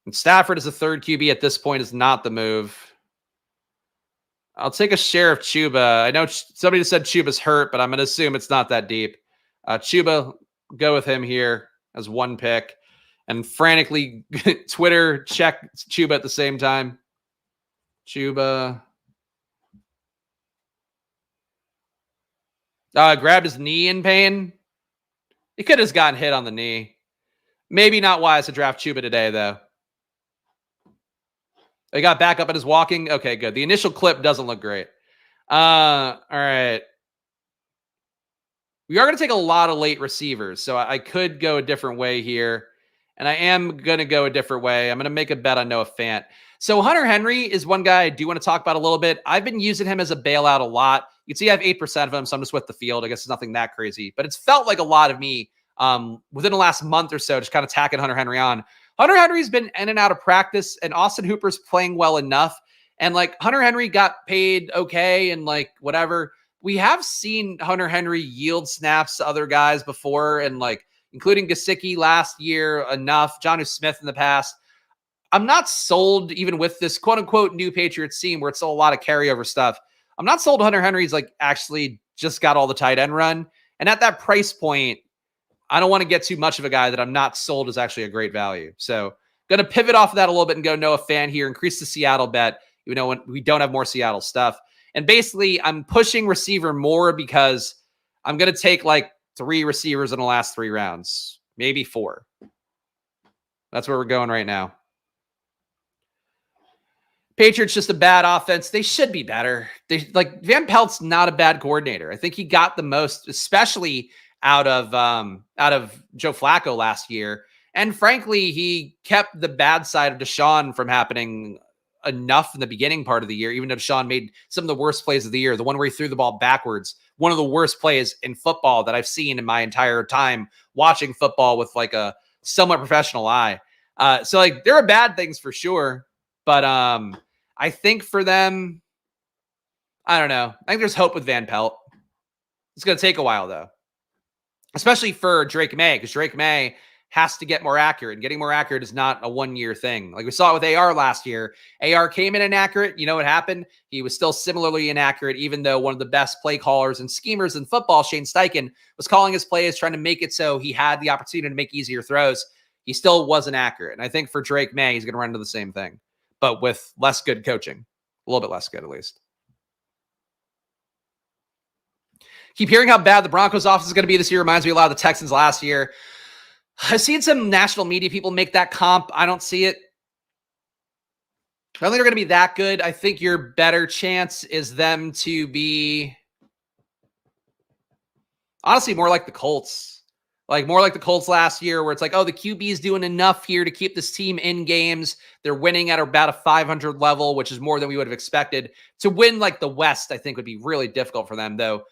And Stafford as a third QB at this point is not the move. I'll take a share of Chuba. I know somebody said Chuba's hurt, but I'm going to assume it's not that deep. Chuba, go with him here as one pick. And frantically Twitter check Chuba at the same time. Chuba. Grabbed his knee in pain. He could have just gotten hit on the knee. Maybe not wise to draft Chuba today, though. He got back up and is walking. Okay, good. The initial clip doesn't look great. All right. We are going to take a lot of late receivers, so I could go a different way here. And I am going to go a different way. I'm going to make a bet on Noah Fant. So Hunter Henry is one guy I do want to talk about a little bit. I've been using him as a bailout a lot. You can see I have 8% of him, so I'm just with the field. I guess it's nothing that crazy. But it's felt like a lot of me within the last month or so, just kind of tacking Hunter Henry on. Hunter Henry's been in and out of practice, and Austin Hooper's playing well enough. And like Hunter Henry got paid okay and like whatever. We have seen Hunter Henry yield snaps to other guys before, and like including Gesicki last year enough, Jonnu Smith in the past. I'm not sold even with this quote unquote new Patriots team where it's still a lot of carryover stuff. I'm not sold Hunter Henry's like actually just got all the tight end run. And at that price point, I don't want to get too much of a guy that I'm not sold is actually a great value. So going to pivot off of that a little bit and go Noah Fant here, increase the Seattle bet, even though when we don't have more Seattle stuff. And basically I'm pushing receiver more because I'm going to take like 3 receivers in the last 3 rounds, maybe 4. That's where we're going right now. Patriots just a bad offense. They should be better. Like Van Pelt's not a bad coordinator. I think he got the most, especially out of Joe Flacco last year. And frankly, he kept the bad side of Deshaun from happening enough in the beginning part of the year, even though Deshaun made some of the worst plays of the year. The one where he threw the ball backwards, one of the worst plays in football that I've seen in my entire time watching football with like a somewhat professional eye. So like there are bad things for sure, but I think for them, I don't know. I think there's hope with Van Pelt. It's going to take a while though, especially for Drake May, because Drake May has to get more accurate. And getting more accurate is not a one-year thing. Like we saw it with AR last year. AR came in inaccurate. You know what happened? He was still similarly inaccurate, even though one of the best play callers and schemers in football, Shane Steichen, was calling his plays, trying to make it so he had the opportunity to make easier throws. He still wasn't accurate. And I think for Drake May, he's going to run into the same thing, but with less good coaching. A little bit less good, at least. Keep hearing how bad the Broncos offense is going to be this year. Reminds me a lot of the Texans last year. I've seen some national media people make that comp. I don't see it. I don't think they're going to be that good. I think your better chance is them to be, honestly, more like the Colts. Like more like the Colts last year, where it's like, oh, the QB is doing enough here to keep this team in games. They're winning at about a 500 level, which is more than we would have expected. To win like the West, I think would be really difficult for them, though.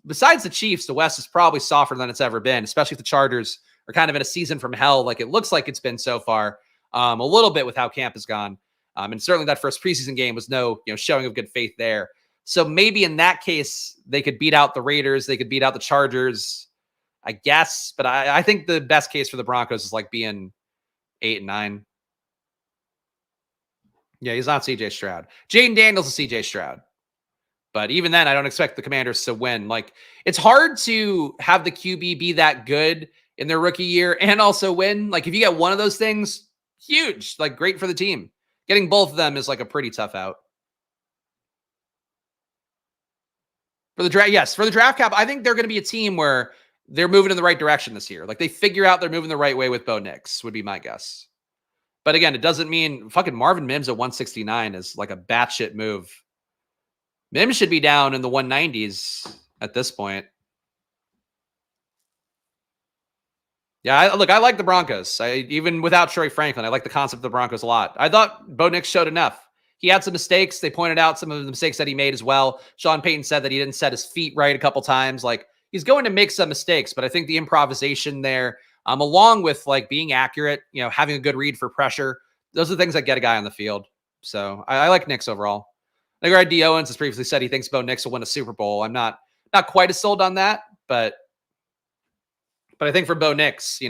Besides the Chiefs, the West is probably softer than it's ever been, especially if the Chargers are kind of in a season from hell, like it looks like it's been so far, a little bit with how camp has gone. And certainly that first preseason game was no showing of good faith there. So maybe in that case, they could beat out the Raiders. They could beat out the Chargers, I guess. But I think the best case for the Broncos is like being 8 and 9. Yeah, he's not CJ Stroud. Jaden Daniels is CJ Stroud. But even then, I don't expect the Commanders to win. Like, it's hard to have the QB be that good in their rookie year and also win. Like, if you get one of those things, huge. Like, great for the team. Getting both of them is like a pretty tough out. For the draft, yes. For the draft cap, I think they're going to be a team where they're moving in the right direction this year. Like, they figure out they're moving the right way with Bo Nix, would be my guess. But again, it doesn't mean fucking Marvin Mims at 169 is like a batshit move. Mims should be down in the 190s at this point. Yeah, I like the Broncos. Even without Troy Franklin, I like the concept of the Broncos a lot. I thought Bo Nix showed enough. He had some mistakes. They pointed out some of the mistakes that he made as well. Sean Payton said that he didn't set his feet right a couple times. Like, he's going to make some mistakes, but I think the improvisation there, along with like being accurate, having a good read for pressure, those are the things that get a guy on the field. So I like Nix overall. I think D. Owens has previously said he thinks Bo Nix will win a Super Bowl. I'm not quite as sold on that, but I think for Bo Nix, he's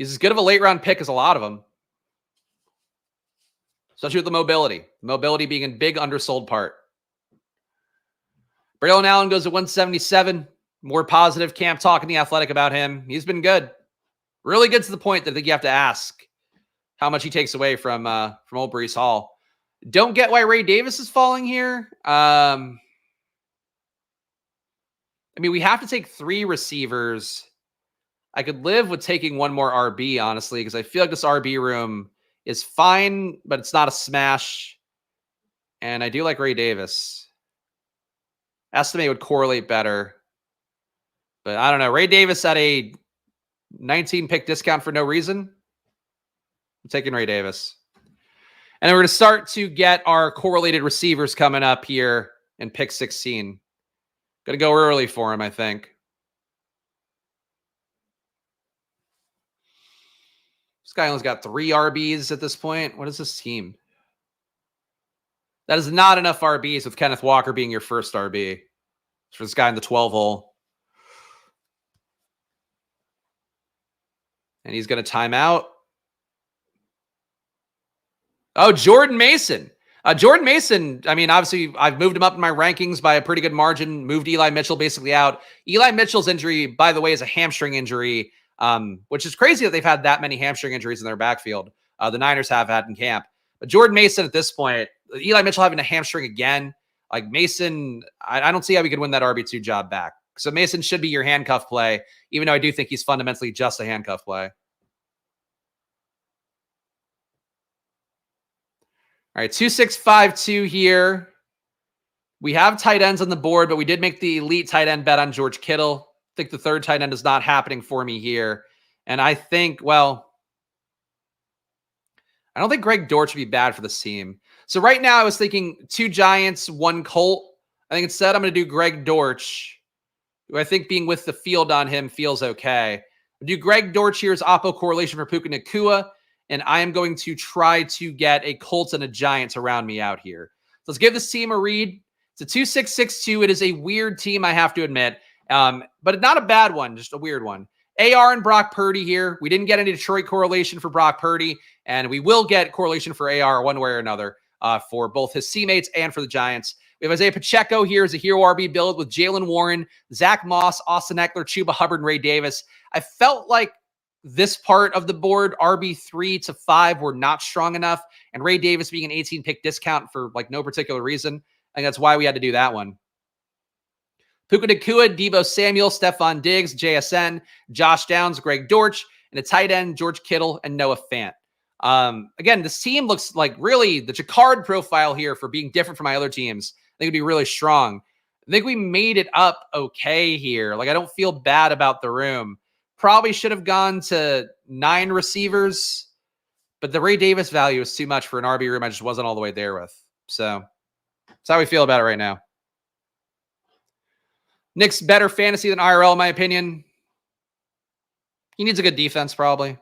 as good of a late round pick as a lot of them, especially with the mobility. Mobility being a big undersold part. Braylon Allen goes at 177. More positive camp talk in The Athletic about him. He's been good, really good to the point that I think you have to ask how much he takes away from old Breece Hall. Don't get why Ray Davis is falling here. I mean, we have to take 3 receivers. I could live with taking one more RB, honestly, because I feel like this RB room is fine, but it's not a smash. And I do like Ray Davis. Estimate would correlate better. But I don't know. Ray Davis at a 19-pick discount for no reason. I'm taking Ray Davis. And we're going to start to get our correlated receivers coming up here in pick 16. Going to go early for him, I think. This guy only's got 3 RBs at this point. What is this team? That is not enough RBs with Kenneth Walker being your first RB. For this guy in the 12 hole. And he's going to time out. Oh, Jordan Mason. Jordan Mason, I mean, obviously, I've moved him up in my rankings by a pretty good margin, moved Eli Mitchell basically out. Eli Mitchell's injury, by the way, is a hamstring injury, which is crazy that they've had that many hamstring injuries in their backfield. The Niners have had in camp. But Jordan Mason at this point, Eli Mitchell having a hamstring again, like Mason, I don't see how we could win that RB2 job back. So Mason should be your handcuff play, even though I do think he's fundamentally just a handcuff play. All right, 2652 here. We have tight ends on the board, but we did make the elite tight end bet on George Kittle. I think the third tight end is not happening for me here. And I think, well, I don't think Greg Dortch would be bad for this team. So right now I was thinking 2 Giants, 1 Colt. I think instead I'm going to do Greg Dortch, who I think being with the field on him feels okay. I'll do Greg Dortch here as oppo correlation for Puka Nacua. And I am going to try to get a Colts and a Giants around me out here. So let's give this team a read. It's a 2662. It is a weird team, I have to admit, but not a bad one, just a weird one. AR and Brock Purdy here. We didn't get any Detroit correlation for Brock Purdy, and we will get correlation for AR one way or another for both his teammates and for the Giants. We have Isaiah Pacheco here as a hero RB build with Jalen Warren, Zach Moss, Austin Eckler, Chuba Hubbard, and Ray Davis. I felt like this part of the board, RB3 to 5, were not strong enough, and Ray Davis being an 18-pick discount for like no particular reason. I think that's why we had to do that one. Puka Nacua, Deebo Samuel, Stephon Diggs, JSN, Josh Downs, Greg Dortch, and a tight end, George Kittle, and Noah Fant. Again, this team looks like really the Jacquard profile here for being different from my other teams. I think it'd be really strong. I think we made it up okay here. Like, I don't feel bad about the room. Probably should have gone to 9 receivers, but the Ray Davis value is too much for an RB room I just wasn't all the way there with. So that's how we feel about it right now. Nick's better fantasy than IRL, in my opinion. He needs a good defense, probably.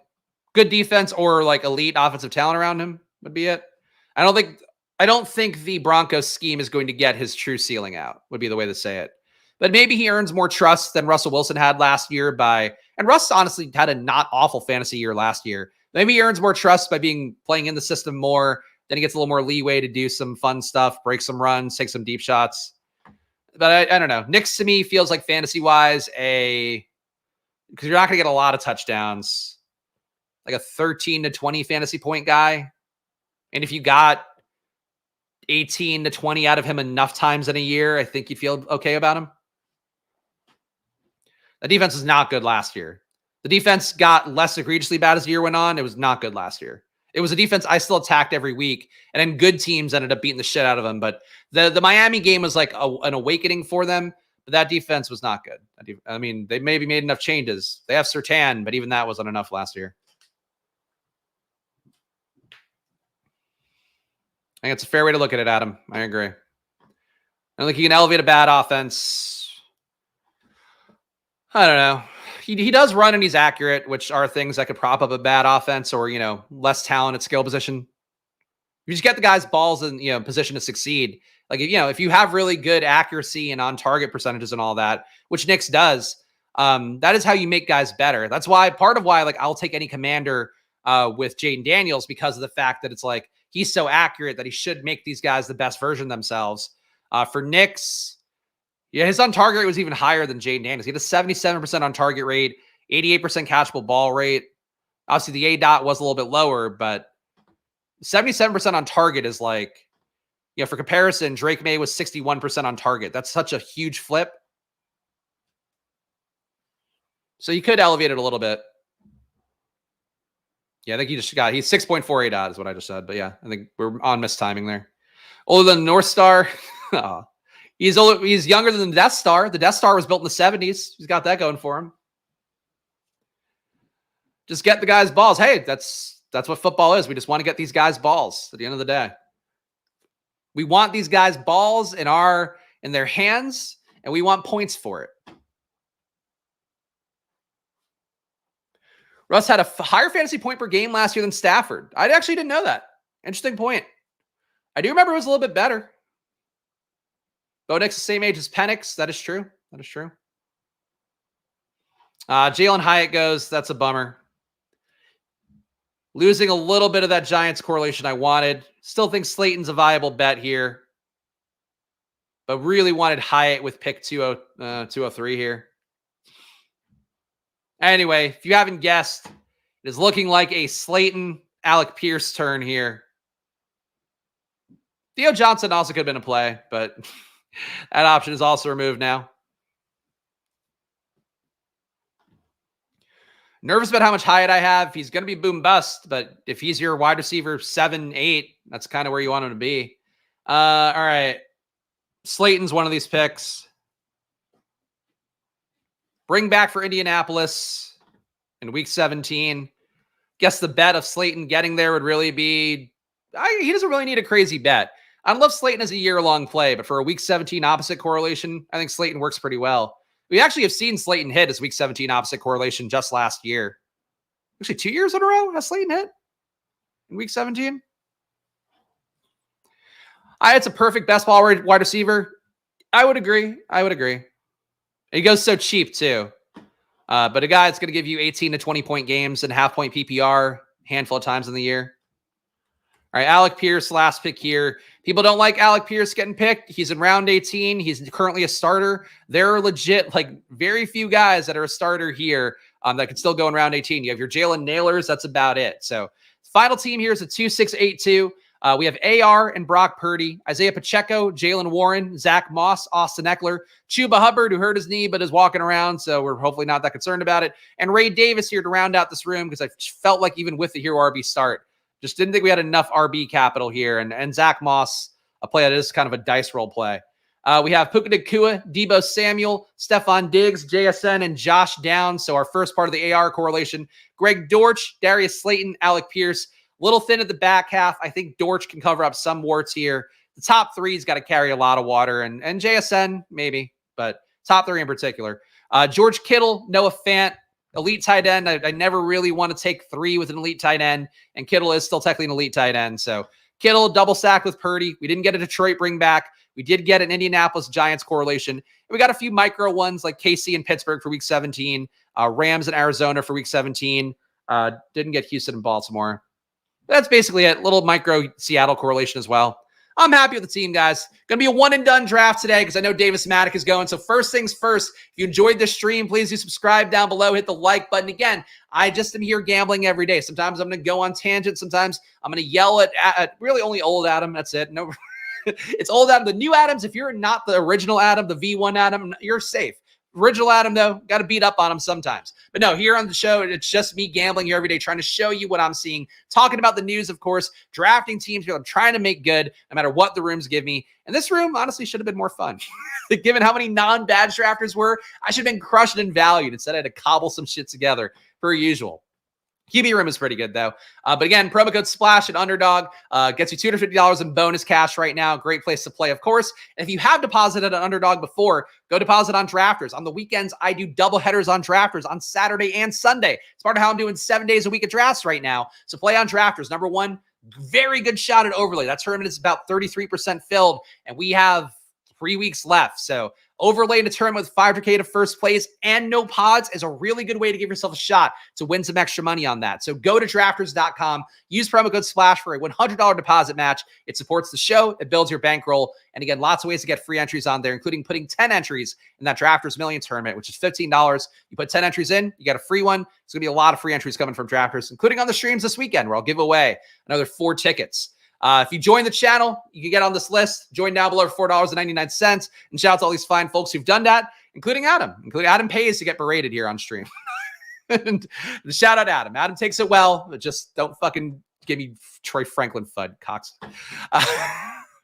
Good defense or like elite offensive talent around him would be it. I don't think the Broncos scheme is going to get his true ceiling out, would be the way to say it. But maybe he earns more trust than Russell Wilson had last year and Russ honestly had a not awful fantasy year last year. Maybe he earns more trust by playing in the system more. Then he gets a little more leeway to do some fun stuff, break some runs, take some deep shots. But I don't know. Nick's to me feels like fantasy-wise because you're not going to get a lot of touchdowns. Like a 13 to 20 fantasy point guy. And if you got 18 to 20 out of him enough times in a year, I think you'd feel okay about him. The defense was not good last year. The defense got less egregiously bad as the year went on. It was not good last year. It was a defense I still attacked every week, and then good teams ended up beating the shit out of them. But the Miami game was like an awakening for them, but that defense was not good. I mean, they maybe made enough changes. They have Surtain, but even that wasn't enough last year. I think it's a fair way to look at it, Adam. I agree. I don't think you can elevate a bad offense. I don't know. He does run and he's accurate, which are things that could prop up a bad offense or, less talent at skill position. You just get the guy's balls in, position to succeed. Like, if you have really good accuracy and on target percentages and all that, which Knicks does, that is how you make guys better. That's why part of why, like, I'll take any commander with Jaden Daniels because of the fact that it's like, he's so accurate that he should make these guys the best version of themselves. For Knicks, his on-target rate was even higher than Jaden Daniels. He had a 77% on-target rate, 88% catchable ball rate. Obviously, the A-dot was a little bit lower, but 77% on target is like, for comparison, Drake May was 61% on target. That's such a huge flip. So you could elevate it a little bit. Yeah, I think he's 6.48 odd is what I just said. But yeah, I think we're on mistiming there. Older than North Star. Oh. He's younger than the Death Star. The Death Star was built in the 70s. He's got that going for him. Just get the guy's balls. Hey, that's what football is. We just want to get these guys balls at the end of the day. We want these guys balls in their hands, and we want points for it. Russ had a higher fantasy point per game last year than Stafford. I actually didn't know that. Interesting point. I do remember it was a little bit better. Bo Nix the same age as Penix. That is true. That is true. Jalen Hyatt goes. That's a bummer. Losing a little bit of that Giants correlation I wanted. Still think Slayton's a viable bet here. But really wanted Hyatt with pick 203 here. Anyway, if you haven't guessed, it is looking like a Slayton, Alec Pierce turn here. Theo Johnson also could have been a play, but that option is also removed now. Nervous about how much Hyatt I have. He's going to be boom bust, but if he's your wide receiver 7, 8, that's kind of where you want him to be. All right. Slayton's one of these picks. Bring back for Indianapolis in week 17. Guess the bet of Slayton getting there would really be, he doesn't really need a crazy bet. I love Slayton as a year-long play, but for a week 17 opposite correlation, I think Slayton works pretty well. We actually have seen Slayton hit his week 17 opposite correlation just last year. Actually, 2 years in a row has Slayton hit in week 17. It's a perfect best ball wide receiver. I would agree. He goes so cheap, too. But a guy that's going to give you 18 to 20 point games and half-point PPR handful of times in the year. All right, Alec Pierce, last pick here. People don't like Alec Pierce getting picked. He's in round 18. He's currently a starter. There are legit, like, very few guys that are a starter here that can still go in round 18. You have your Jalen Nailers. That's about it. So final team here is a 2-6-8-2. We have AR and Brock Purdy, Isaiah Pacheco, Jalen Warren, Zach Moss, Austin Eckler, Chuba Hubbard, who hurt his knee but is walking around, so we're hopefully not that concerned about it, and Ray Davis here to round out this room because I felt like even with the hero RB start, just didn't think we had enough RB capital here. And Zach Moss, a play that is kind of a dice roll play. We have Puka Nacua, Debo Samuel, Stephon Diggs, JSN, and Josh Downs. So our first part of the AR correlation. Greg Dortch, Darius Slayton, Alec Pierce. Little thin at the back half. I think Dortch can cover up some warts here. The top three's got to carry a lot of water. And JSN, maybe. But top three in particular. George Kittle, Noah Fant. Elite tight end. I never really want to take three with an elite tight end, and Kittle is still technically an elite tight end. So Kittle double sack with Purdy. We didn't get a Detroit bring back. We did get an Indianapolis Giants correlation. And we got a few micro ones like KC and Pittsburgh for week 17, Rams and Arizona for week 17. Didn't get Houston and Baltimore. That's basically it. Little micro Seattle correlation as well. I'm happy with the team, guys. Going to be a one-and-done draft today because I know Davis Maddock is going. So first things first, if you enjoyed this stream, please do subscribe down below. Hit the like button. Again, I just am here gambling every day. Sometimes I'm going to go on tangents. Sometimes I'm going to yell at really only old Adam. That's it. No, it's old Adam. The new Adams, if you're not the original Adam, the V1 Adam, you're safe. Original Adam, though, got to beat up on him sometimes. But no, here on the show, it's just me gambling here every day, trying to show you what I'm seeing, talking about the news, of course, drafting teams, I'm trying to make good no matter what the rooms give me. And this room, honestly, should have been more fun. Given how many non-badge drafters were, I should have been crushed and valued. Instead, I had to cobble some shit together, per usual. QB room is pretty good, though. But again, promo code SPLASH at Underdog gets you $250 in bonus cash right now. Great place to play, of course. And if you have deposited on Underdog before, go deposit on Drafters. On the weekends, I do double headers on Drafters on Saturday and Sunday. It's part of how I'm doing 7 days a week of drafts right now. So play on Drafters. Number one, very good shot at overlay. That tournament is about 33% filled, and we have 3 weeks left. So overlay in a tournament with 500K to first place and no pods is a really good way to give yourself a shot to win some extra money on that. So go to drafters.com, use promo code SPLASH for a $100 deposit match. It supports the show. It builds your bankroll. And again, lots of ways to get free entries on there, including putting 10 entries in that Drafters Million tournament, which is $15. You put 10 entries in, you get a free one. It's going to be a lot of free entries coming from Drafters, including on the streams this weekend where I'll give away another 4 tickets. If you join the channel, you can get on this list. Join down below for $4.99. And shout out to all these fine folks who've done that, including Adam. Adam pays to get berated here on stream. And shout out Adam. Adam takes it well, but just don't fucking give me Troy Franklin FUD, Cox.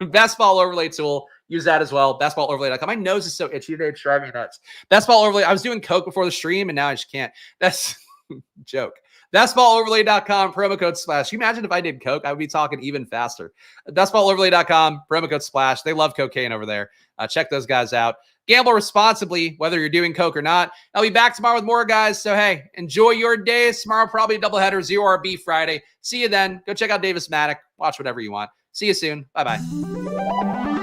Best Ball Overlay tool. Use that as well. Bestballoverlay.com. My nose is so itchy today. It's driving me nuts. Best Ball Overlay. I was doing coke before the stream, and now I just can't. That's joke. Bestballoverlay.com, promo code SPLASH. Can you imagine if I did coke? I would be talking even faster. Bestballoverlay.com, promo code SPLASH. They love cocaine over there. Check those guys out. Gamble responsibly, whether you're doing coke or not. I'll be back tomorrow with more, guys. So, hey, enjoy your days. Tomorrow, probably a doubleheader, 0RB Friday. See you then. Go check out Davis Maddock. Watch whatever you want. See you soon. Bye-bye.